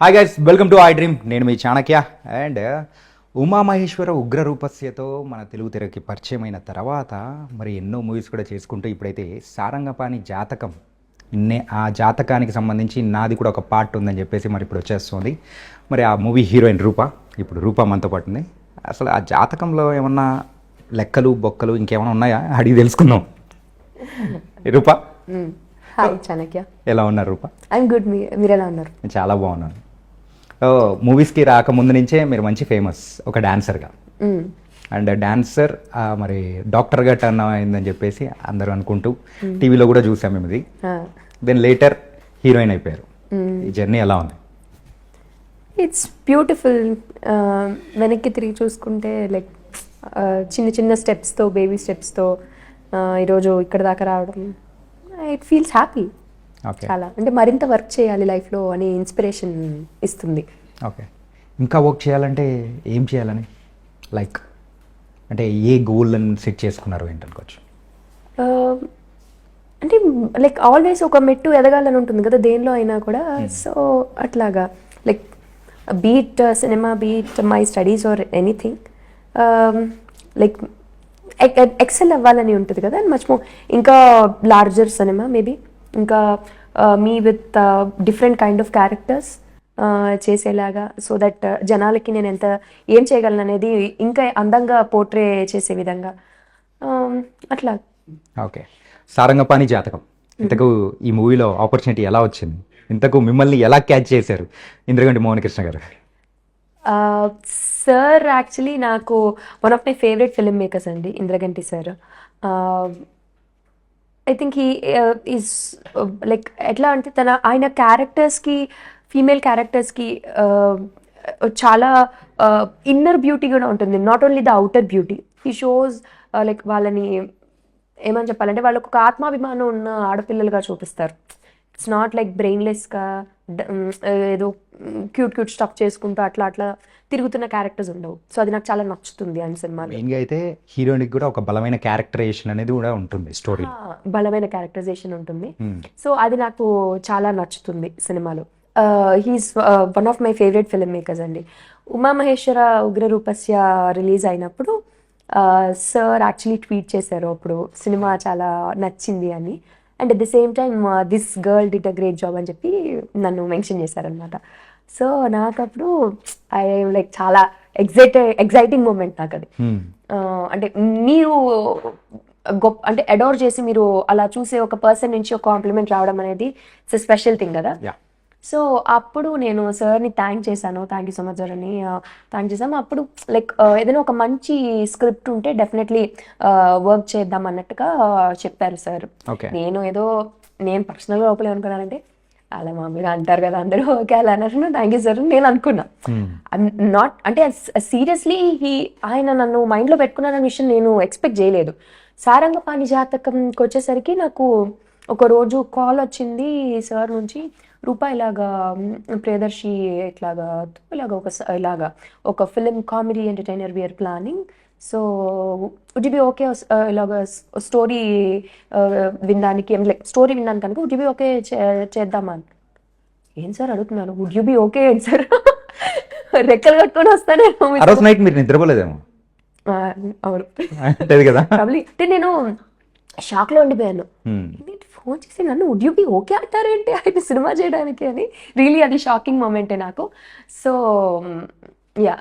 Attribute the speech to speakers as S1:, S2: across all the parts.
S1: Hi guys, welcome to I dream. నేను మీ Chanakya. And Umamaheshwara ఉగ్ర రూపస్యతో మన తెలుగు తెరకి పరిచయమైన తర్వాత మరి ఎన్నో మూవీస్ కూడా చేసుకుంటూ ఇప్పుడైతే సారంగపాణి జాతకం ఆ జాతకానికి సంబంధించి నాది కూడా ఒక పార్ట్ ఉందని చెప్పేసి మరి ఇప్పుడు వచ్చేస్తుంది. మరి ఆ మూవీ హీరోయిన్ రూప, ఇప్పుడు రూప మనతో పాటు ఉంది. అసలు ఆ జాతకంలో ఏమన్నా లెక్కలు బొక్కలు ఇంకేమైనా ఉన్నాయా అడిగి తెలుసుకుందాం. రూప,
S2: హాయ్ చాణక్య.
S1: ఎలా ఉన్నారు రూప?
S2: I'm good. మీరు ఎలా ఉన్నారు?
S1: చాలా బాగున్నాను. మూవీస్కి రాకముందు నుంచే మీరు మంచి ఫేమస్ ఒక డాన్సర్గా. అండ్ డాన్సర్ మరి డాక్టర్గా టర్న్ అయిందని చెప్పేసి అందరూ అనుకుంటూ టీవీలో కూడా చూసాం మేము ఇది. దెన్ లేటర్ హీరోయిన్ అయిపోయారు. ఈ జర్నీ ఎలా ఉంది?
S2: It's beautiful. వెనక్కి తిరిగి చూసుకుంటే లైక్ చిన్న చిన్న స్టెప్స్తో, బేబీ స్టెప్స్తో ఈరోజు ఇక్కడ దాకా రావడం, ఇట్ ఫీల్స్ హ్యాపీ. చాలా అంటే మరింత వర్క్ చేయాలి లైఫ్లో అని ఇన్స్పిరేషన్ ఇస్తుంది.
S1: ఓకే, ఇంకా వర్క్ చేయాలంటే ఏం చేయాలని, లైక్ అంటే ఏ గోల్ని సెట్ చేసుకున్నారు ఏంటనుకోవచ్చు?
S2: అంటే లైక్ ఆల్వేస్ ఒక మెట్టు ఎదగాలని ఉంటుంది కదా దేనిలో అయినా కూడా. సో అట్లాగా like beat cinema, beat my studies or anything, like excel అవ్వాలని ఉంటుంది కదా. అండ్ మచ్ మోర్ ఇంకా లార్జర్ సినిమా మేబీ, ఇంకా మీ with different kind of characters చేసేలాగా, సో దట్ జనాలకి నేను ఏం చేయగలను అనేది ఇంకా అందంగా పోర్ట్రే చేసే విధంగా అట్లా.
S1: ఓకే, సారంగపాణి జాతకం, ఇంతకు ఈ మూవీలో ఆపర్చునిటీ ఎలా వచ్చింది? ఇంతకు మిమ్మల్ని ఎలా క్యాచ్ చేశారు ఇంద్రగంటి మోహన్ కృష్ణ గారు?
S2: సార్ యాక్చువల్లీ నాకు one of my favourite film makers అండి Indraganti sir. I think he is like ఎట్లా అంటే ఆయన క్యారెక్టర్స్కి, ఫీమేల్ క్యారెక్టర్స్కి చాలా ఇన్నర్ బ్యూటీ కూడా ఉంటుంది, not only the outer beauty. He shows like వాళ్ళని ఏమని చెప్పాలంటే వాళ్ళకు ఒక ఆత్మాభిమానం ఉన్న ఆడపిల్లలుగా చూపిస్తారు. ఇట్స్ నాట్ లైక్ బ్రెయిన్లెస్గా ఏదో క్యూట్ స్టఫ్ చేసుకుంటూ అట్లా తిరుగుతున్న క్యారెక్టర్స్ ఉండవు. సో అది నాకు చాలా నచ్చుతుంది ఆయన సినిమాలో.
S1: మెయిన్గా అయితే హీరోయిన్కి కూడా ఒక బలమైన క్యారెక్టరైజేషన్ అనేది కూడా ఉంటుంది, స్టోరీ
S2: బలమైన క్యారెక్టరైజేషన్ ఉంటుంది. సో అది నాకు చాలా నచ్చుతుంది సినిమాలో. He's one of my favourite film makers అండి. ఉమామహేశ్వర ఉగ్ర రూపస్య రిలీజ్ అయినప్పుడు సార్ యాక్చువల్లీ ట్వీట్ చేశారు అప్పుడు సినిమా చాలా నచ్చింది అని. And at the same time this girl did a great job అని చెప్పి నన్ను మెన్షన్ చేశారనమాట. సో నాకు అప్పుడు ఐ లైక్ చాలా ఎగ్జైటింగ్ మూమెంట్ నాకు అది. అంటే మీరు గొప్ప అంటే అడోర్ చేసి మీరు అలా చూసే ఒక పర్సన్ నుంచి ఒక కాంప్లిమెంట్ రావడం అనేది ఇట్స్ స్పెషల్ థింగ్ కదా. సో అప్పుడు నేను సార్ని థ్యాంక్ చేశాను, thank you so much sir అని థ్యాంక్ చేశాము. అప్పుడు లైక్ ఏదైనా ఒక మంచి స్క్రిప్ట్ ఉంటే డెఫినెట్లీ వర్క్ చేద్దాం అన్నట్టుగా చెప్పారు సార్. నేను పర్సనల్గా లోపల ఏమనుకున్నానంటే అలా మామూలుగా అంటారు కదా అందరూ, ఓకే అలా అన్నారు, థ్యాంక్ యూ సార్ నేను అనుకున్నా. నాట్ అంటే సీరియస్లీ ఆయన నన్ను మైండ్లో పెట్టుకున్నారన్న విషయం నేను ఎక్స్పెక్ట్ చేయలేదు. సారంగపాణి జాతకంకి వచ్చేసరికి నాకు ఒక రోజు కాల్ వచ్చింది సార్ నుంచి, రూపా ఇలాగా ప్రియదర్శి ఇలాగా ఒక film comedy entertainer we are planning, so would you be okay ఇలాగ స్టోరీ వినడానికి, లైక్ స్టోరీ వినడానికి కనుక వుడ్ యు బి ఓకే చేద్దామా అని. ఏం సార్ అడుగుతున్నాను, వుడ్ యు బి ఓకే ఏంటి సార్? రెక్కలు కట్టుకొని వస్తానే.
S1: నైట్ మీరు నిద్రపోలేదేమో?
S2: అవును కదా. అంటే నేను షాక్లో ఉండిపోయాను. ఫోన్ చేసి నన్ను వుడ్ యు బి ఓకే అంటారేంటి ఆయన సినిమా చేయడానికి అని. రియలీ అది షాకింగ్ మూమెంటే నాకు. So yeah,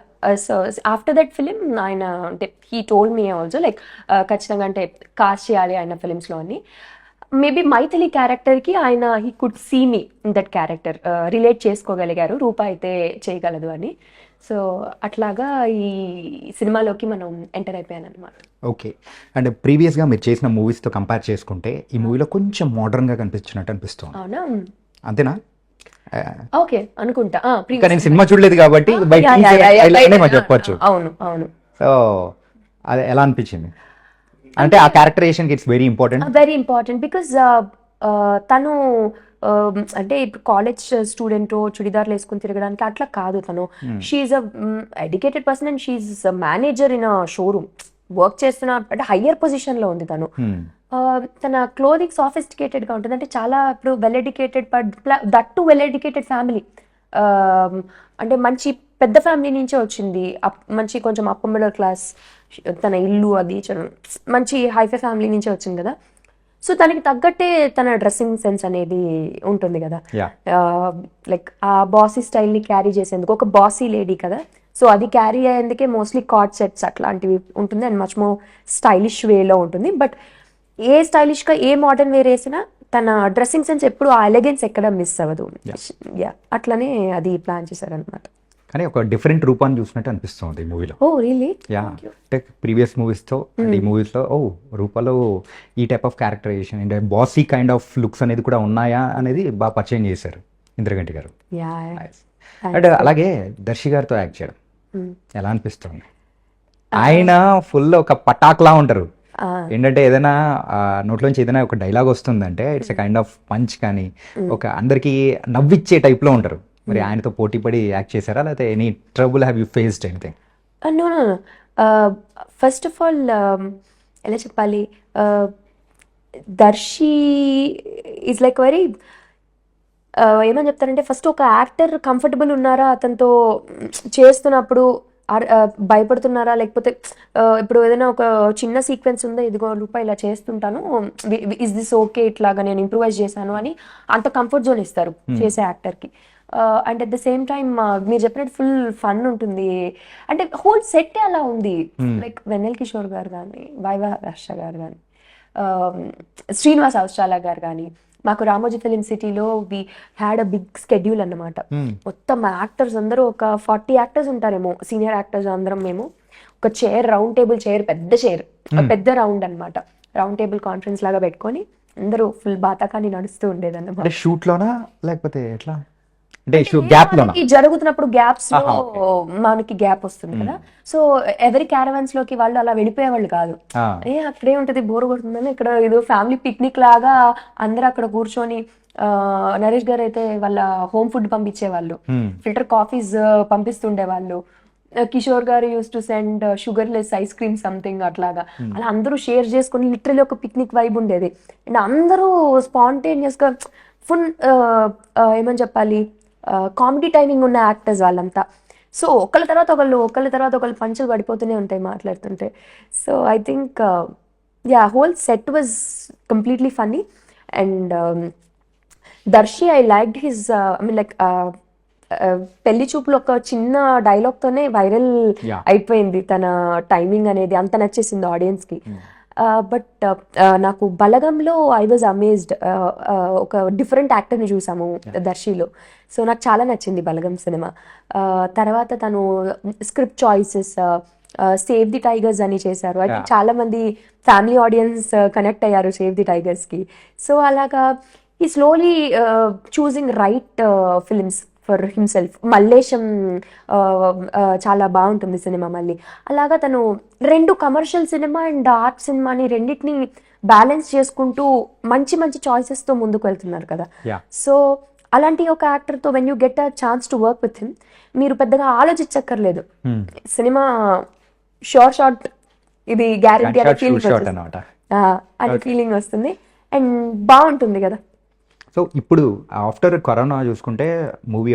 S2: so after that film ఆయన అంటే he told me also like ఖచ్చితంగా అంటే కాస్ట్ చేయాలి ఆయన ఫిలిమ్స్లో అని. మేబీ మైథిలి క్యారెక్టర్కి ఆయన he could see me in that character, relate చేసుకోగలిగారు, రూపా అయితే చేయగలదు అని. సో అట్లాగా ఈ సినిమాలోకి మనం ఎంటర్ అయిపోయాను అనమాట.
S1: ఓకే, అండ్ ప్రీవియస్గా మీరు చేసిన మూవీస్తో కంపేర్ చేసుకుంటే ఈ మూవీలో కొంచెం మోడర్న్గా కనిపించినట్టు అనిపిస్తుంది,
S2: అవునా?
S1: అంతేనా?
S2: ఓకే అనుకుంటా.
S1: నేను సినిమా చూడలేదు కాబట్టి చెప్పొచ్చు.
S2: అవును అవును.
S1: సో అది ఎలా అనిపించింది? అంటే ఆ characterisation it's very important
S2: because తను అంటే ఇప్పుడు కాలేజ్ స్టూడెంట్ చుడిదార్లు వేసుకుని తిరగడానికి అట్లా కాదు. తను she's a educated person and she's manager in a showroom, work చేస్తున్న అంటే హయ్యర్ పొజిషన్లో ఉంది తను. తన క్లోదింగ్ సాఫిస్టికేటెడ్గా ఉంటుంది, అంటే చాలా ఇప్పుడు well educated, but that to well educated family. అంటే మంచి పెద్ద ఫ్యామిలీ నుంచే వచ్చింది, మంచి కొంచెం అప్పర్ మిడిల్ క్లాస్, తన ఇల్లు అది మంచి హైఫై ఫ్యామిలీ నుంచే వచ్చింది కదా. సో తనకి తగ్గట్టే తన డ్రెస్సింగ్ సెన్స్ అనేది ఉంటుంది కదా, లైక్ ఆ బాసీ స్టైల్ని క్యారీ చేసేందుకు ఒక బాసీ లేడీ కదా. సో అది క్యారీ అయ్యేందుకే మోస్ట్లీ కార్డ్ సెట్స్ అట్లాంటివి ఉంటుంది అండ్ మచ్ మోర్ స్టైలిష్ వేలో ఉంటుంది. బట్ ఏ స్టైలిష్గా ఏ మోడర్న్ వేర్ వేసినా తన డ్రెస్సింగ్ సెన్స్ ఎప్పుడు ఆ ఎలిగెన్స్ ఎక్కడ మిస్ అవ్వదు. అట్లనే అది ప్లాన్ చేశారనమాట.
S1: కానీ ఒక డిఫరెంట్ రూపాన్ని చూసినట్టు అనిపిస్తుంది ఈ మూవీలో.
S2: Oh really?
S1: యా, అంటే ప్రీవియస్ మూవీస్తో ఈ మూవీస్లో రూపాలో ఈ టైప్ ఆఫ్ క్యారెక్టరైజేషన్ అంటే బాసీ కైండ్ ఆఫ్ లుక్స్ అనేది కూడా ఉన్నాయా అనేది బాగా పరిచయం చేశారు ఇంద్రగంటి గారు. అండ్ అలాగే దర్శి గారితో యాక్ట్ చేయడం ఎలా అనిపిస్తుంది? ఆయన ఫుల్ ఒక పటాక్లా ఉంటారు. ఏంటంటే ఏదైనా నోట్లోంచి ఏదైనా ఒక డైలాగ్ వస్తుందంటే it's a kind of punch, కానీ ఒక అందరికి నవ్విచ్చే టైప్లో ఉంటారు. మరి ఆయనతో పోటీ పడి యాక్ట్ చేశారా, లేకపోతే any trouble have you faced anything?
S2: No, first of all ఎలా చెప్పాలి, దర్శి ఈజ్ లైక్ వెరీ ఏమని చెప్తారంటే, ఫస్ట్ ఒక యాక్టర్ కంఫర్టబుల్ ఉన్నారా అతనితో చేస్తున్నప్పుడు, భయపడుతున్నారా, లేకపోతే ఇప్పుడు ఏదైనా ఒక చిన్న సీక్వెన్స్ ఉందా, ఇదిగో రూపాయి ఇలా చేస్తుంటాను, ఇస్ దిస్ ఓకే, ఇట్లాగా నేను ఇంప్రూవైజ్ చేశాను అని అంత కంఫర్ట్ జోన్ ఇస్తారు చేసే యాక్టర్కి. And at the same time మీరు చెప్పినట్టు ఫుల్ ఫన్ ఉంటుంది. అంటే హోల్ సెట్ అలా ఉంది. లైక్ వెన్నెల్ కిషోర్ గారు కానీ, వైవా హర్ష గారు కానీ, శ్రీనివాస్ అవస్ట్రాల గారు కానీ, మాకు రామోజీ ఫిలిం సిటీలో we had a big schedule అన్నమాట. మొత్తం యాక్టర్స్ అందరూ ఒక 40 యాక్టర్స్ ఉంటారేమో, సీనియర్ యాక్టర్స్ అందరం మేము ఒక చైర్, రౌండ్ టేబుల్ చైర్, పెద్ద చైర్, పెద్ద రౌండ్ అన్నమాట, రౌండ్ టేబుల్ కాన్ఫరెన్స్ లాగా పెట్టుకొని అందరూ ఫుల్ బాతాకాని నడుస్తూ ఉండేదన్నమాట.
S1: షూట్ లోనా లేకపోతే ఎట్లా? అంటే గ్యాప్ లోనా?
S2: జరుగుతున్నప్పుడు గ్యాప్స్ లో మనకి గ్యాప్ వస్తుంది కదా. సో ఎవరి క్యారవాన్స్ లోకి వాళ్ళు అలా వెళ్ళిపోయేవాళ్ళు కాదు. అక్కడే ఉంటది, బోర్ కొడుతుందని ఇక్కడ ఏదో ఫ్యామిలీ పిక్నిక్ లాగా అందరూ అక్కడ కూర్చొని, నరేష్ గారు అయితే వాళ్ళ హోమ్ ఫుడ్ పంపించేవాళ్ళు, ఫిల్టర్ కాఫీస్ పంపిస్తుండే వాళ్ళు. కిషోర్ గారు use to send sugar less ice cream something అట్లాగా. అలా అందరూ షేర్ చేసుకుని లిటరలీ ఒక పిక్నిక్ వైబ్ ఉండేది. అండ్ అందరూ స్పాంటేనియస్ గా ఫుల్ ఏమని చెప్పాలి, కామెడీ టైమింగ్ ఉన్న యాక్టర్స్ వాళ్ళంతా. సో ఒకళ్ళ తర్వాత ఒకళ్ళు పంచులు పడిపోతూనే ఉంటాయి మాట్లాడుతుంటే. So I think whole set was completely funny. And Darshi, I liked his, I mean like పెళ్లి చూపులు ఒక చిన్న డైలాగ్తోనే వైరల్ అయిపోయింది తన టైమింగ్ అనేది, అంత నచ్చేసింది ఆడియన్స్కి. బట్ నాకు బలగంలో ఐ వాజ్ అమేజ్డ్, ఒక డిఫరెంట్ యాక్టర్ని చూసాము దర్శిలో. సో నాకు చాలా నచ్చింది బలగం సినిమా. తర్వాత తను script choices, save the tigers అని చేశారు. అయితే చాలా మంది ఫ్యామిలీ ఆడియన్స్ కనెక్ట్ అయ్యారు సేవ్ ది టైగర్స్కి. సో అలాగా ఈ slowly choosing right films for himself. Mallesham చాలా బాగుంటుంది సినిమా. మళ్ళీ అలాగా తను రెండు కమర్షియల్ సినిమా అండ్ ఆర్ట్ సినిమాని రెండింటిని బ్యాలెన్స్ చేసుకుంటూ మంచి మంచి చాయిసెస్తో ముందుకు వెళ్తున్నారు కదా. సో అలాంటి ఒక యాక్టర్తో when you get a chance to work with him, మీరు పెద్దగా ఆలోచించక్కర్లేదు, సినిమా షార్ట్ ఇది గ్యారంటీ అనే ఫీలింగ్ వస్తుంది అండ్ బాగుంటుంది కదా.
S1: సో ఇప్పుడు ఆఫ్టర్ కరోనా చూసుకుంటే మూవీ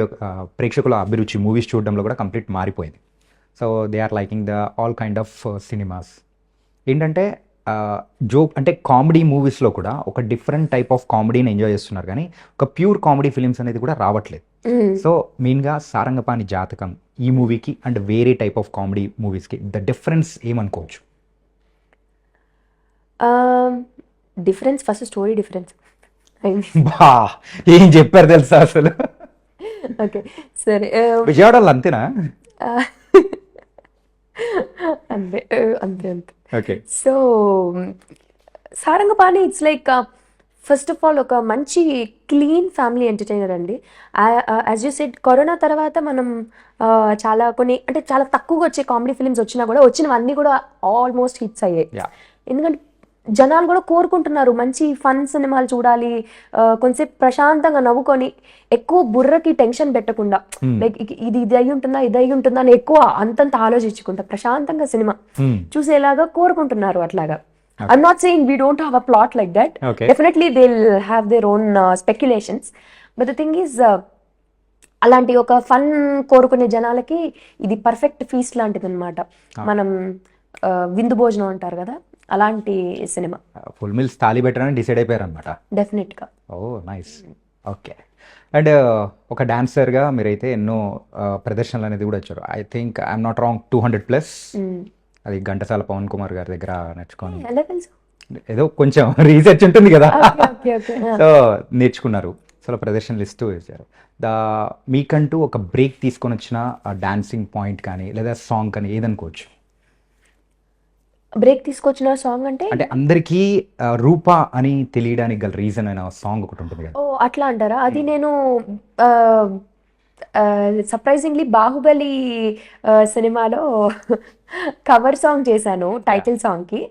S1: ప్రేక్షకుల అభిరుచి మూవీస్ చూడడంలో కూడా కంప్లీట్ మారిపోయింది. So they are liking the all kind of cinemas. ఏంటంటే జోక్ అంటే కామెడీ మూవీస్లో కూడా ఒక డిఫరెంట్ టైప్ ఆఫ్ కామెడీని ఎంజాయ్ చేస్తున్నారు, కానీ ఒక ప్యూర్ కామెడీ ఫిలిమ్స్ అనేది కూడా రావట్లేదు. సో మెయిన్గా సారంగపాణి జాతకం ఈ మూవీకి అండ్ వేరే టైప్ ఆఫ్ కామెడీ మూవీస్కి ద డిఫరెన్స్ ఏమనుకోవచ్చు?
S2: Difference first story difference.
S1: ఏం చెప్పారు తెలుసా అసలు?
S2: ఓకే సరే,
S1: విజయవాడలో అంతేనా?
S2: అంతే అంతే అంతే.
S1: Okay.
S2: So Sarangapani it's like first of all ఒక మంచి క్లీన్ ఫ్యామిలీ ఎంటర్టైనర్ అండి. యాజ్ యూ సెడ్, కరోనా తర్వాత మనం చాలా కొన్ని అంటే చాలా తక్కువగా వచ్చే కామెడీ ఫిలిమ్స్ వచ్చినా కూడా వచ్చినవన్నీ కూడా ఆల్మోస్ట్ హిట్స్ అయ్యాయి. ఎందుకంటే జనాలు కూడా కోరుకుంటున్నారు మంచి ఫన్ సినిమాలు చూడాలి, కొంచెంసేపు ప్రశాంతంగా నవ్వుకొని, ఎక్కువ బుర్రకి టెన్షన్ పెట్టకుండా, లైక్ ఇది అయి ఉంటుందా అని ఎక్కువ అంతంత ఆలోచించుకుంటా ప్రశాంతంగా సినిమా చూసేలాగా కోరుకుంటున్నారు. అట్లాగా I'm not saying we don't have a plot like that.
S1: Okay.
S2: Definitely they'll have their own speculations. But the thing is, అలాంటి ఒక ఫన్ కోరుకునే జనాలకి ఇది పర్ఫెక్ట్ ఫీస్ట్ లాంటిది అనమాట. మనం విందు భోజనం అంటారు కదా, అలాంటి సినిమా.
S1: ఫుల్ మీల్స్ తాళి పెట్టారని డిసైడ్ అయిపోయారు అనమాట.
S2: డెఫినెట్గా.
S1: ఓ నైస్. ఓకే. అండ్ ఒక డాన్సర్గా మీరైతే ఎన్నో ప్రదర్శనలు అనేది కూడా వచ్చారు. I think I'm not wrong 200+. అది ఘంటసాల పవన్ కుమార్ గారి దగ్గర నేర్చుకోండి.
S2: ఎలా తెలుసు?
S1: ఏదో కొంచెం రీసెర్చ్ ఉంటుంది కదా,
S2: ఓకే ఓకే.
S1: సో నేర్చుకున్నారు. సో ప్రదర్శనలు ఇస్తూ వచ్చారు. మీకంటూ ఒక బ్రేక్ తీసుకొని వచ్చిన డాన్సింగ్ పాయింట్ కానీ లేదా సాంగ్ కానీ ఏదనుకోవచ్చు?
S2: బ్రేక్ తీసుకొచ్చిన సాంగ్ అంటే
S1: అంటే అందరికీ రూప అని తెలియడానికి గల రీజన్ అయిన సాంగ్ ఒకటి ఉంటుంది కదా.
S2: ఓ అట్లా అంటారా? అది నేను సర్ప్రైజింగ్లీ బాహుబలి సినిమాలో కవర్ సాంగ్ చేశాను టైటిల్ సాంగ్కి.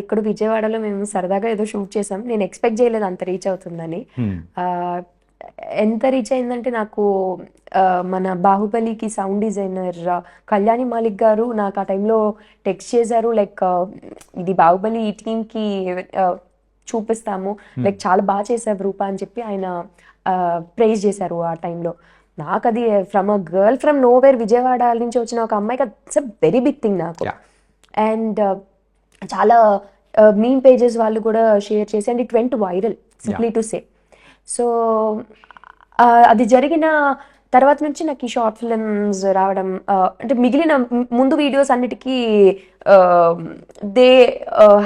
S2: ఇక్కడ విజయవాడలో మేము సరదాగా ఏదో షూట్ చేసాం. నేను ఎక్స్పెక్ట్ చేయలేదు అంత రీచ్ అవుతుందని. ఎంత రీచ్ అయిందంటే నాకు మన బాహుబలికి సౌండ్ డిజైనర్ కళ్యాణి మాలిక్ గారు నాకు ఆ టైంలో టెక్స్ట్ చేశారు, లైక్ ఇది బాహుబలి ఈ టీంకి చూపిస్తాము, లైక్ చాలా బాగా చేశారు రూప అని చెప్పి ఆయన ప్రైజ్ చేశారు ఆ టైంలో. నాకు అది from a girl from nowhere Vijayawada నుంచి వచ్చిన ఒక అమ్మాయికి it's a very big thing నాకు. అండ్ చాలా మీమ్ పేజెస్ వాళ్ళు కూడా షేర్ చేసి and it went viral simply to say. So అది జరిగిన తర్వాత నుంచి నాకు ఈ షార్ట్ ఫిల్మ్స్ రావడం, అంటే మిగిలిన ముందు వీడియోస్ అన్నిటికీ they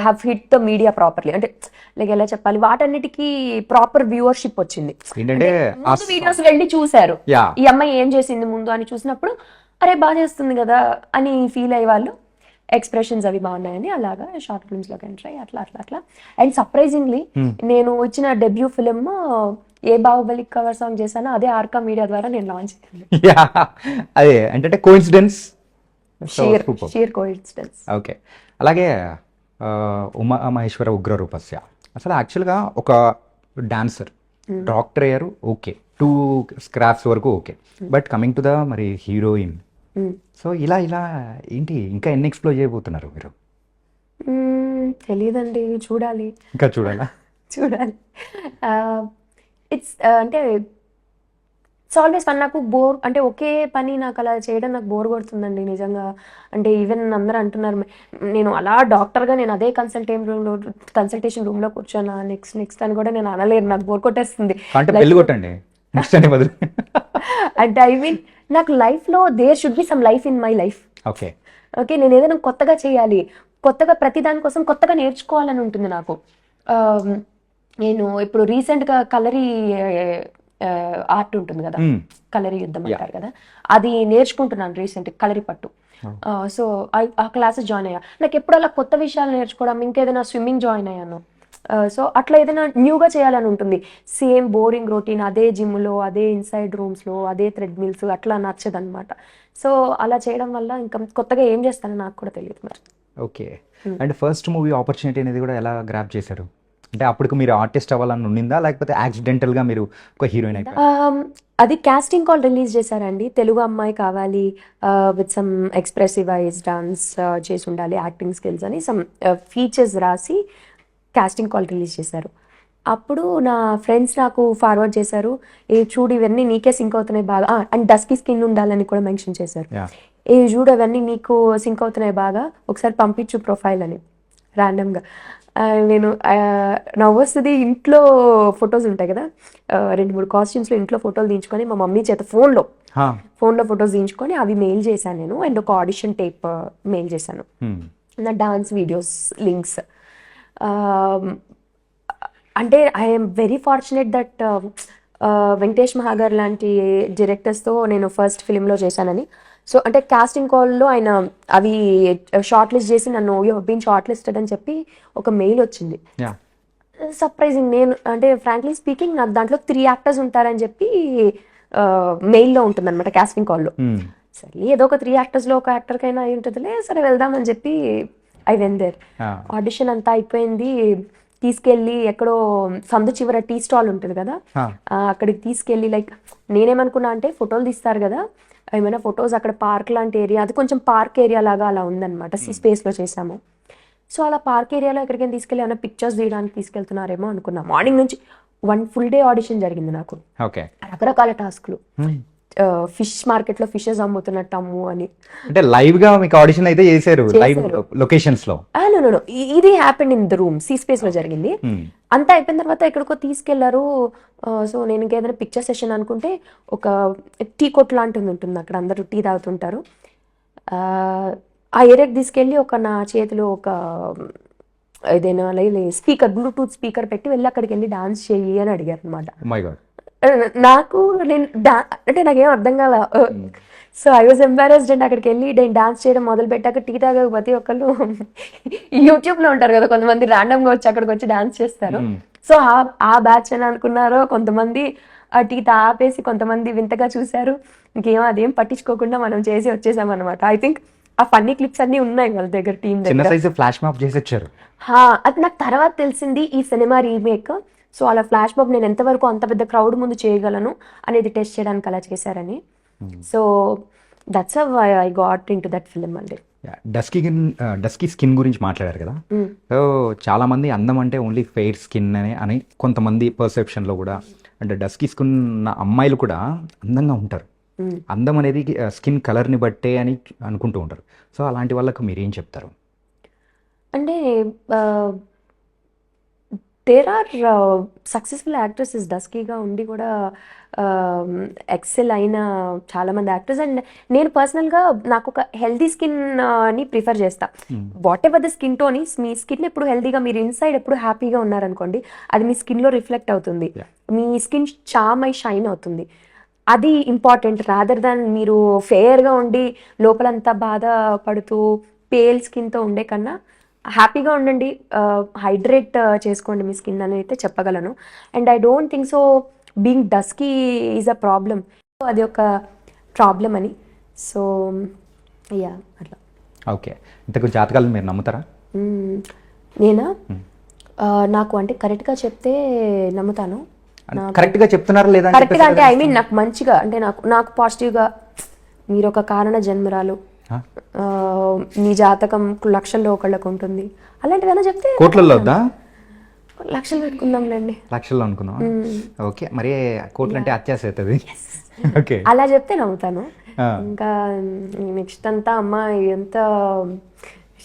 S2: have hit the media properly. అంటే లైక్ ఎలా చెప్పాలి, వాటన్నిటికీ ప్రాపర్ వ్యూవర్షిప్ వచ్చింది. ముందు వీడియోస్ వెళ్ళి చూశారు ఈ అమ్మాయి ఏం చేసింది ముందు అని చూసినప్పుడు అరే బాగా చేస్తుంది కదా అని ఫీల్ అయ్యే వాళ్ళు, ఎక్స్ప్రెషన్స్ అవి బాగున్నాయని అలాగా షార్ట్ ఫిల్మ్స్లోకి ఎంటర్ అయ్యి అట్లా అట్లా అట్లా. అండ్ సర్ప్రైజింగ్లీ నేను వచ్చిన డెబ్యూ ఫిలిం ఏ బాహుబలి కవర్ సాంగ్ చేశానో అదే ఆర్కా మీడియా ద్వారా నేను లాంచ్ చేశాను.
S1: అదే అంటే కోఇన్సిడెన్స్,
S2: షీర్ కోఇన్సిడెన్స్.
S1: ఓకే. అలాగే ఉమా మహేశ్వర ఉగ్ర రూపస్య అసలు యాక్చువల్గా ఒక డాన్సర్, డాక్టర్ అయ్యారు, ఓకే, 2 స్క్రాప్స్ వరకు okay, but coming to the మరి హీరోయిన్, సో ఇలా ఇలా ఏంటి ఇంకా ఎన్ని ఎక్స్ప్లోర్ చేయబోతున్నారు మీరు?
S2: తెలియదండి, చూడాలి,
S1: ఇంకా చూడాలా?
S2: చూడాలి. ఇట్స్ అంటే ఇట్స్ ఆల్వేస్ ఫన్. నాకు బోర్ అంటే ఒకే పని నాకు అలా చేయడం నాకు బోర్ కొడుతుందండి నిజంగా. అంటే ఈవెన్ అందరూ అంటున్నారు నేను అలా డాక్టర్గా నేను అదే కన్సల్టేషన్ రూమ్లో కూర్చోనా నెక్స్ట్ అని కూడా నేను అనలేను, నాకు బోర్ కొట్టేస్తుంది. అంటే ఐ మీన్ నాకు లైఫ్లో there should be some life in my life.
S1: Okay
S2: okay, నేను ఏదైనా కొత్తగా చేయాలి, కొత్తగా ప్రతి దానికోసం కొత్తగా నేర్చుకోవాలని ఉంటుంది నాకు. నేను ఇప్పుడు రీసెంట్గా కలరీ ఆర్ట్ ఉంటుంది కదా, కలరీ యుద్ధం అంటారు కదా, అది నేర్చుకుంటున్నాను రీసెంట్, కలరీ పట్టు. సో ఆ క్లాసెస్ జాయిన్ అయ్యా. నాకు ఎప్పుడు అలా కొత్త విషయాలు నేర్చుకోవడం, ఇంకేదైనా స్విమ్మింగ్ జాయిన్ అయ్యాను. సో అట్లా ఏదైనా న్యూగా చేయాలని ఉంటుంది. సేమ్ బోరింగ్ రొటీన్, అదే జిమ్లో, అదే ఇన్సైడ్ రూమ్స్లో, అదే థ్రెడ్మిల్స్, అట్లా నచ్చదనమాట. సో అలా చేయడం వల్ల ఇంకా కొత్తగా ఏం చేస్తానో నాకు కూడా తెలియదు మరి.
S1: Okay. And first movie opportunity అనేది కూడా ఎలా గ్రాప్ చేశారు? అంటే అప్పటికి మీరు ఆర్టిస్ట్ అవ్వాలని ఉండిందా, లేకపోతే యాక్సిడెంటల్గా మీరు ఒక హీరోయిన్ అయిపోయారు?
S2: అది కాస్టింగ్ కాల్ రిలీజ్ చేశారండి. తెలుగు అమ్మాయి కావాలి with some expressive eyes, dance చేసి ఉండాలి, యాక్టింగ్ స్కిల్స్ అని సమ్ ఫీచర్స్ రాసి కాస్టింగ్ కాల్ రిలీజ్ చేశారు. అప్పుడు నా ఫ్రెండ్స్ నాకు ఫార్వర్డ్ చేశారు, ఏ చూడు ఇవన్నీ నీకే సింక్ అవుతున్నాయి బాగా, అండ్ డస్కీ స్కిన్ ఉండాలని కూడా మెన్షన్ చేశారు. ఏ చూడు అవన్నీ నీకు సింక్ అవుతున్నాయి బాగా, ఒకసారి పంపించు ప్రొఫైల్ అని ర్యాండమ్గా. నేను నవ్వొస్తుంది. ఇంట్లో ఫొటోస్ ఉంటాయి కదా, 2-3 కాస్ట్యూమ్స్లో ఇంట్లో ఫోటోలు తీయించుకొని మా మమ్మీ చేత ఫోన్లో ఫొటోస్ తీయించుకొని అవి మెయిల్ చేశాను నేను. అండ్ ఒక ఆడిషన్ టేప్ మెయిల్ చేశాను, నా డాన్స్ వీడియోస్ లింక్స్. అంటే I'm very fortunate that Venkatesh మహాగారు లాంటి డైరెక్టర్స్తో నేను ఫస్ట్ ఫిలింలో చేశానని. సో అంటే కాస్టింగ్ కాల్లో ఆయన అవి షార్ట్ లిస్ట్ చేసి నన్ను you have been short listed అని చెప్పి ఒక మెయిల్ వచ్చింది. సర్ప్రైజింగ్. నేను అంటే ఫ్రాంక్లీ స్పీకింగ్ నాకు దాంట్లో 3 యాక్టర్స్ ఉంటారని చెప్పి మెయిల్లో ఉంటుంది అనమాట కాస్టింగ్ కాల్లో. సరే ఏదో ఒక 3 యాక్టర్స్లో ఒక యాక్టర్కైనా అయి ఉంటుందిలే, సరే వెళ్దామని చెప్పి ఐ వెంట్ దేర్. ఆడిషన్ అంతా అయిపోయింది. తీసుకెళ్ళి ఎక్కడో సందు చివర టీ స్టాల్ ఉంటుంది కదా, అక్కడికి తీసుకెళ్ళి లైక్ నేనేమనుకున్నా అంటే ఫోటోలు తీస్తారు కదా, ఏమైనా ఫొటోస్ అక్కడ పార్క్ లాంటి ఏరియా, అది కొంచెం పార్క్ ఏరియా లాగా అలా ఉందన్నమాట, స్పేస్లో చేసాము. సో అలా పార్క్ ఏరియాలో ఎక్కడికైనా తీసుకెళ్ళి ఏమైనా పిక్చర్స్ తీయడానికి తీసుకెళ్తున్నారేమో అనుకున్నా. మార్నింగ్ నుంచి 1 full day ఆడిషన్ జరిగింది నాకు,
S1: ఓకే.
S2: రకరకాల టాస్క్లు. ఫిష్ మార్కెట్లో ఫిషెస్ అమ్ముతున్నట్టు అమ్ము అని.
S1: అంటే లైవ్ గా మీకు ఆడిషన్ అయితే చేశారు లైవ్ లొకేషన్స్ లో?
S2: నో, ఇది happened in the room, C space లో జరిగింది. అంతా అయిపోయిన తర్వాత ఎక్కడికో తీసుకెళ్లారు. సో నేను ఇంకేదైనా పిక్చర్ సెషన్ అనుకుంటే ఒక టీ కొట్ లాంటిది ఉంటుంది అక్కడ, అందరూ టీ తాగుతుంటారు. ఆ ఏరియాకి తీసుకెళ్ళి నా చేతిలో ఒక ఏదైనా స్పీకర్, బ్లూటూత్ స్పీకర్ పెట్టి వెళ్ళి అక్కడికి వెళ్ళి డాన్స్ చెయ్యి అని అడిగారు అనమాట. నాకు అంటే నాకేం అర్థం కాల. So I was embarrassed and అక్కడికి వెళ్ళి నేను డాన్స్ చేయడం మొదలు పెట్టాక టీ తాగా ప్రతి ఒక్కళ్ళు యూట్యూబ్ లో ఉంటారు కదా కొంతమంది, ర్యాండమ్ గా వచ్చి అక్కడికి వచ్చి డాన్స్ చేస్తారు. సో ఆ బ్యాచ్ అని అనుకున్నారో, కొంతమంది ఆ టీ తాపేసి కొంతమంది వింతగా చూశారు. ఇంకేమో అదేం పట్టించుకోకుండా మనం చేసి వచ్చేసాం అనమాట. ఐ థింక్ ఆ ఫన్నీ క్లిప్స్ అన్ని ఉన్నాయి వాళ్ళ దగ్గర, టీమ్ దగ్గర.
S1: ఫ్లాష్ మాప్ చేసి వచ్చారు.
S2: అది నాకు తర్వాత తెలిసింది ఈ సినిమా రీమేక్. సో అలా ఫ్లాష్ బాబ్ నేను ఎంతవరకు అంత పెద్ద క్రౌడ్ ముందు చేయగలను అనేది టెస్ట్ చేయడానికి అలా చేశారని. So that's how I got in to that film అండి.
S1: డస్కీ స్కిన్ గురించి మాట్లాడారు కదా. సో చాలా మంది అందం అంటే ఓన్లీ ఫెయిర్ స్కిన్ అని కొంతమంది పర్సెప్షన్ లో కూడా, అంటే డస్కీ స్కిన్ ఉన్న అమ్మాయిలు కూడా అందంగా ఉంటారు. అందం అనేది స్కిన్ కలర్ని బట్టే అని అనుకుంటూ ఉంటారు. సో అలాంటి వాళ్ళకు మీరేం చెప్తారు?
S2: అంటే దేర్ ఆర్ సక్సెస్ఫుల్ యాక్ట్రెసెస్ డస్కీగా ఉండి కూడా ఎక్సెల్ అయిన చాలామంది యాక్టర్స్. అండ్ నేను పర్సనల్గా నాకు ఒక హెల్దీ స్కిన్ని ప్రిఫర్ చేస్తా. What ever the skin tone is, me skin ఎప్పుడు హెల్దీగా, మీరు ఇన్సైడ్ ఎప్పుడు హ్యాపీగా ఉన్నారనుకోండి, అది మీ స్కిన్లో రిఫ్లెక్ట్ అవుతుంది. మీ స్కిన్ చామ్ అయి షైన్ అవుతుంది. అది ఇంపార్టెంట్ రాదర్ దాన్ మీరు ఫేర్గా ఉండి లోపలంతా బాధ పడుతూ పేల్ స్కిన్తో ఉండే కన్నా హ్యాపీగా ఉండండి, హైడ్రేట్ చేసుకోండి మీ స్కిన్ అని అయితే చెప్పగలను. And I don't think so being dusky is a problem, అది ఒక ప్రాబ్లం అని. సో యా అట్లా.
S1: ఓకే. ఇంతకు జాతకాలు మీరు నమ్ముతారా?
S2: నేనా? నాకు అంటే కరెక్ట్గా చెప్తే నమ్ముతాను.
S1: కరెక్ట్గా చెప్తున్నారా లేదా?
S2: కరెక్ట్గా అంటే ఐ మీన్ నాకు మంచిగా, అంటే నాకు పాజిటివ్గా మీరు ఒక కారణ జన్మరాలు, నీ జాతకం లక్షల్లో ఒకళ్ళకు ఉంటుంది, అలాంటిదైనా చెప్తే.
S1: కోట్లలో వద్దా?
S2: లక్షలు పెట్టుకుందాంలేండి.
S1: లక్షల్లో అనుకున్నాం. ఓకే. మరి కోట్లు అంటే అత్యాశ అవుతుంది. ఓకే.
S2: అలా చెప్తే నమ్ముతాను. ఇంకా నెక్స్ట్ అంతా అమ్మ ఎంత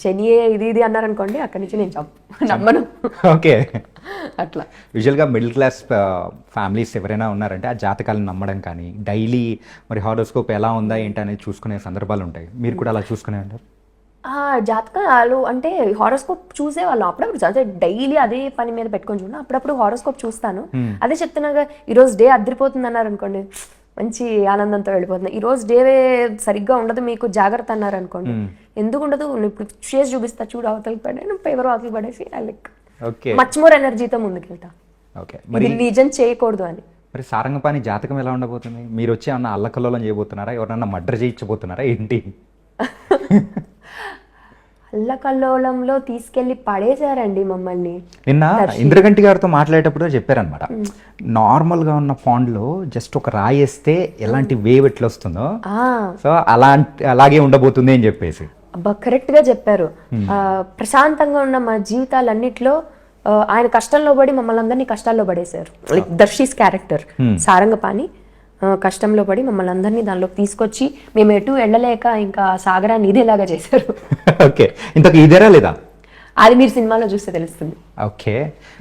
S2: శనియే ఇది అన్నారనుకోండి, అక్కడి నుంచి నేను నమ్మను.
S1: ఓకే.
S2: అట్లా
S1: యూజువల్గా మిడిల్ క్లాస్ ఫ్యామిలీస్ ఎవరైనా ఉన్నారంటే ఆ జాతకాలను నమ్మడం కానీ, డైలీ మరి హారోస్కోప్ ఎలా ఉందా ఏంటి అనేది చూసుకునే సందర్భాలు ఉంటాయి. మీరు కూడా అలా చూసుకునే ఉంటారు?
S2: జాతకాలు అంటే హారోస్కోప్ చూసేవాళ్ళం అప్పుడప్పుడు, అదే డైలీ అదే పని మీద పెట్టుకొని చూడ, అప్పుడప్పుడు హారోస్కోప్ చూస్తాను. అదే చెప్తున్నాగా, ఈరోజు డే అద్దరిపోతుంది అన్నారు అనుకోండి, మంచి ఆనందంతో వెళ్ళిపోతుంది. ఈరోజు డే సరిగ్గా ఉండదు మీకు, జాగ్రత్త అన్నారు అనుకోండి, ఎందుకు ఉండదు, ఇప్పుడు షేస్ చూపిస్తా చూడు, అవతలకి పడే పేపర్ అవతలకి పడేసి లైక్ మచ్ మోర్ ఎనర్జీతో ముందుకెళ్తా. ఇది నిజం చేయకూడదు అని.
S1: మరి సారంగపాణి జాతకం ఎలా ఉండబోతుంది? మీరు వచ్చి ఏమన్నా అల్లకల్లోలం చేయబోతున్నారా? ఎవరన్నా మర్డర్ చేయించబోతున్నారా ఏంటి?
S2: అల్లకల్లోలంలో తీసుకెళ్లి పడేశారండి మమ్మల్ని.
S1: నిన్న ఇంద్రగంటి గారితో మాట్లాడేటప్పుడు చెప్పారనమాట, నార్మల్ గా ఉన్న పాండ్ లో జస్ట్ ఒక రాయేస్తే ఎలాంటి వేవ్ ఎట్లా వస్తుందో, సో అలాగే ఉండబోతుంది అని చెప్పేసి.
S2: అబ్బా, కరెక్ట్ గా చెప్పారు. ప్రశాంతంగా ఉన్న మా జీవితాలన్నిట్లో ఆయన కష్టంలో పడి మమ్మల్ని అందరినీ కష్టాల్లో పడేశారు. లైక్ దర్శీస్ క్యారెక్టర్ సారంగపాణి కష్టంలో పడి మమ్మల్ని అందరినీ దానిలోకి తీసుకొచ్చి మేము ఎటు వెళ్ళలేక ఇంకా సాగరాన్ని ఇదేలాగా చేశారు.
S1: ఓకే. ఇంతకు ఇదేరా లేదా?
S2: అది మీరు సినిమాలో చూస్తే తెలుస్తుంది.
S1: ఓకే.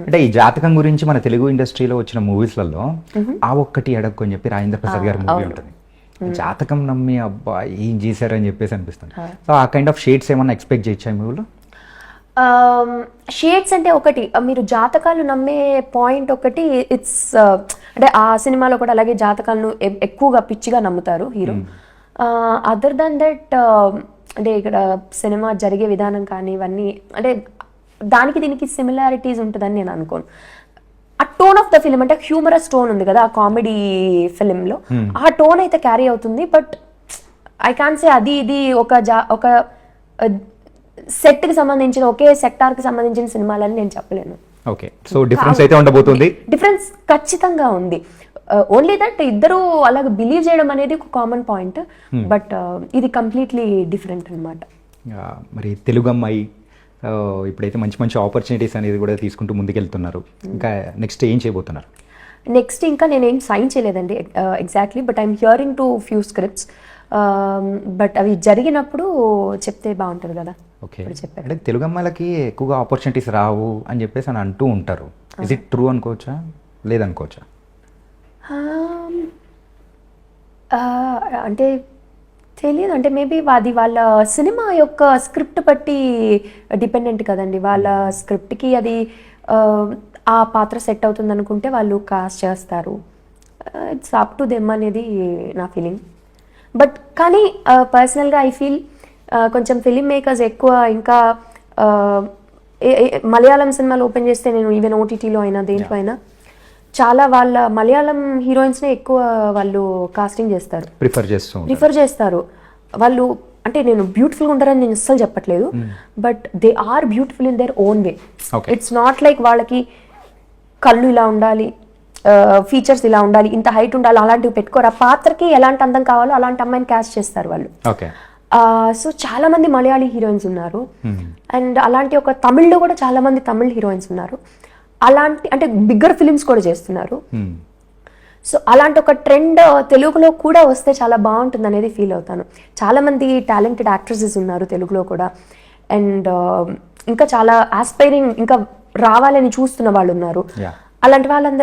S1: అంటే ఈ జాతకం గురించి మన తెలుగు ఇండస్ట్రీలో వచ్చిన మూవీస్లలో ఆ ఒక్కటి అడక్కు అని చెప్పి రాజేంద్ర ప్రసాద్ గారి మూవీ ఉంటుంది. జాతకం నమ్మి అబ్బా ఏం చేశారు అని చెప్పేసి అనిపిస్తుంది. సో ఆ కైండ్ ఆఫ్ షేడ్స్ ఏమన్నా ఎక్స్పెక్ట్ చేయొచ్చా మూవీలో?
S2: షేడ్స్ అంటే ఒకటి, మీరు జాతకాలు నమ్మే పాయింట్ ఒకటి, ఇట్స్ అంటే ఆ సినిమాలో కూడా అలాగే జాతకాలను ఎక్కువగా పిచ్చిగా నమ్ముతారు హీరో. అదర్ దాన్ దట్ అంటే ఇక్కడ సినిమా జరిగే విధానం కానీ ఇవన్నీ అంటే దానికి దీనికి సిమిలారిటీస్ ఉంటుందని నేను అనుకోను. ఆ టోన్ ఆఫ్ ద ఫిలిం అంటే హ్యూమరస్ టోన్ ఉంది కదా ఆ కామెడీ ఫిలింలో, ఆ టోన్ అయితే క్యారీ అవుతుంది. బట్ ఐ కాన్ సే అది ఇది ఒక సెట్ కి సంబంధించిన ఒకే సెక్టార్ కి సంబంధించిన సినిమాలని నేను చెప్పలేను.
S1: ఓకే. సో డిఫరెన్స్ అయితే ఉండబోతుంది.
S2: డిఫరెన్స్ ఖచ్చితంగా ఉంది. ఓన్లీ దట్ ఇద్దరు అలాగ బిలీవ్ చేయడం అనేది ఒక కామన్ పాయింట్, బట్ ఇది కంప్లీట్లీ డిఫరెంట్ అనమాట.
S1: మరి తెలుగు అమ్మాయి ఇప్పుడైతే మంచి మంచి ఆపర్చునిటీస్ అనేది కూడా తీసుకుంటూ ముందుకెళ్తున్నారు. ఇంకా నెక్స్ట్ ఏం చేయబోతున్నారు?
S2: నెక్స్ట్ ఇంకా నేనేం సైన్ చేయలేదండి exactly, but I'm hearing to few scripts. But అవి జరిగినప్పుడు చెప్తే బాగుంటుంది కదా.
S1: ఓకే,
S2: ఇప్పుడు చెప్పారు.
S1: అంటే తెలుగు అమ్మాయిలకి ఎక్కువగా ఆపర్చునిటీస్ రావు అని చెప్పేసి అని అంటూ ఉంటారు. ఇస్ ఇట్ ట్రూ అనుకోవచ్చా, లేదనుకోవచ్చా?
S2: అంటే తెలియదు, అంటే మేబీ అది వాళ్ళ సినిమా యొక్క స్క్రిప్ట్ బట్టి డిపెండెంట్ కదండి. వాళ్ళ స్క్రిప్ట్కి అది ఆ పాత్ర సెట్ అవుతుంది అనుకుంటే వాళ్ళు కాస్ట్ చేస్తారు. ఇట్స్ అప్ టు దెమ్ అనేది నా ఫీలింగ్. బట్ కానీ పర్సనల్గా ఐ ఫీల్ కొంచెం ఫిలిం మేకర్స్ ఎక్కువ ఇంకా మలయాళం సినిమాలు ఓపెన్ చేస్తే, నేను ఈవెన్ ఓటీటీలో అయినా దేంట్లో అయినా చాలా వాళ్ళ మలయాళం హీరోయిన్స్నే ఎక్కువ వాళ్ళు కాస్టింగ్ చేస్తారు, ప్రిఫర్ చేస్తారు వాళ్ళు. అంటే నేను బ్యూటిఫుల్గా ఉంటారని నేను అస్సలు చెప్పట్లేదు, but they are beautiful in their own way. It's not like వాళ్ళకి కళ్ళు ఇలా ఉండాలి, ఫీచర్స్ ఇలా ఉండాలి, ఇంత హైట్ ఉండాలి, అలాంటివి పెట్టుకోరు. ఆ పాత్రకి ఎలాంటి అందం కావాలో అలాంటి అమ్మాయిని క్యాస్ట్ చేస్తారు వాళ్ళు. సో చాలా మంది మలయాళీ హీరోయిన్స్ ఉన్నారు, అండ్ అలాంటి ఒక తమిళ్లో కూడా చాలా మంది తమిళ్ హీరోయిన్స్ ఉన్నారు. అలాంటి అంటే బిగ్గర్ ఫిలిమ్స్ కూడా చేస్తున్నారు. సో అలాంటి ఒక ట్రెండ్ తెలుగులో కూడా వస్తే చాలా బాగుంటుంది అనేది ఫీల్ అవుతాను. చాలా మంది టాలెంటెడ్ యాక్ట్రెసెస్ ఉన్నారు తెలుగులో కూడా, అండ్ ఇంకా చాలా ఆస్పైరింగ్ ఇంకా రావాలని చూస్తున్న వాళ్ళు ఉన్నారు. అలాంటి వాళ్ళందరూ